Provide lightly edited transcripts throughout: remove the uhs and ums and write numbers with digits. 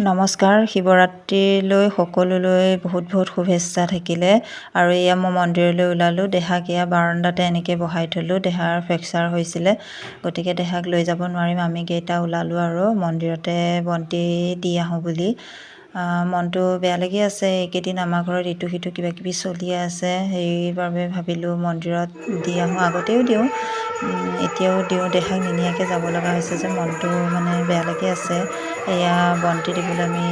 নমস্কাৰ, শিৱৰাত্ৰিলৈ সকলোলৈ বহুত শুভেচ্ছা থাকিলে। আৰু এয়া মই মন্দিৰলৈ ওলালোঁ। দেহাক এয়া বাৰাণ্ডাতে এনেকৈ বহাই থ'লোঁ। দেহাৰ ফ্ৰেকচাৰ হৈছিলে, গতিকে দেহাক লৈ যাব নোৱাৰিম। আমি কেইটা ওলালোঁ আৰু মন্দিৰতে বন্তি দি আহোঁ বুলি। মনটো বেয়া লাগি আছে। এইকেইদিন আমাৰ ঘৰত ইটো সিটো কিবাকিবি চলি আছে, সেইবাবে ভাবিলোঁ মন্দিৰত দি আহোঁ। আগতেও দিওঁ, এতিয়াও দিওঁ। দেহাক নিনিয়াকৈ যাব লগা হৈছে যে মনটো মানে বেয়া লাগি আছে। এয়া বন্তি দিবলৈ আমি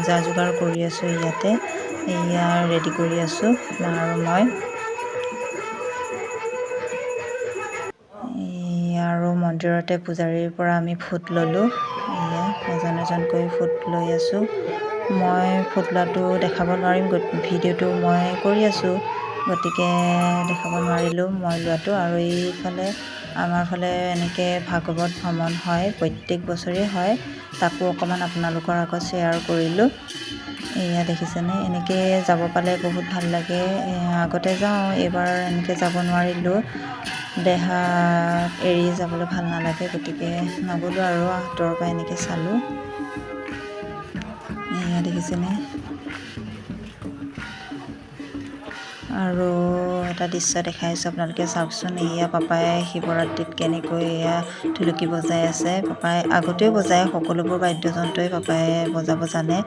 যা যোগাৰ কৰি আছোঁ। ইয়াতে এয়া ৰেডি কৰি আছোঁ মা আৰু মই। আৰু মন্দিৰতে পূজাৰীৰ পৰা আমি ফুট ল'লোঁ। এয়া এজন এজনকৈ ফুট লৈ আছোঁ। মই ফুট লোৱাটো দেখাব নোৱাৰিম, ভিডিঅ'টো মই কৰি আছোঁ, গতিকে দেখাব নোৱাৰিলোঁ মই লোৱাটো। আৰু এইফালে আমাৰ ফালে এনেকৈ ভাগৱত ভ্ৰমণ হয়, প্ৰত্যেক বছৰেই হয়। তাকো অকণমান আপোনালোকৰ আগত শ্বেয়াৰ কৰিলোঁ। এয়া দেখিছেনে, এনেকৈ যাব পালে বহুত ভাল লাগে। আগতে যাওঁ, এইবাৰ এনেকৈ যাব নোৱাৰিলোঁ। দেহা এৰি যাবলৈ ভাল নালাগে, গতিকে নগ'লোঁ আৰু আঁতৰৰ পৰা এনেকৈ চালোঁ। এয়া দেখিছেনে। আৰু এটা দৃশ্য দেখাইছোঁ, আপোনালোকে চাওকচোন। এয়া পাপাই শিৱৰাত্ৰিত কেনেকৈ এয়া ঢুলুকি বজাই আছে। পাপাই আগতেও বজায়, সকলোবোৰ বাদ্যযন্ত্ৰই পাপাই বজাব জানে।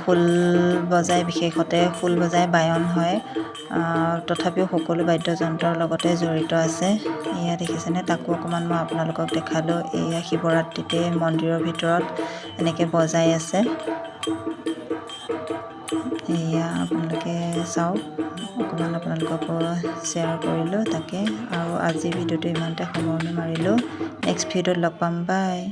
খোল বজায়, বিশেষতে খোল বজায়, বায়ন হয়। তথাপিও সকলো বাদ্যযন্ত্ৰৰ লগতে জড়িত আছে। এয়া দেখিছেনে, তাকো অকণমান মই আপোনালোকক দেখালোঁ। এয়া শিৱৰাত্ৰিতে মন্দিৰৰ ভিতৰত এনেকৈ বজাই আছে। এয়া আপোনালোকে চাওক, অকণমান আপোনালোককো শ্বেয়াৰ কৰিলোঁ তাকে। আৰু আজি ভিডিঅ'টো ইমানতে সামৰণি মাৰিলোঁ। নেক্সট ভিডিঅ'ত লগ পাম, বাই।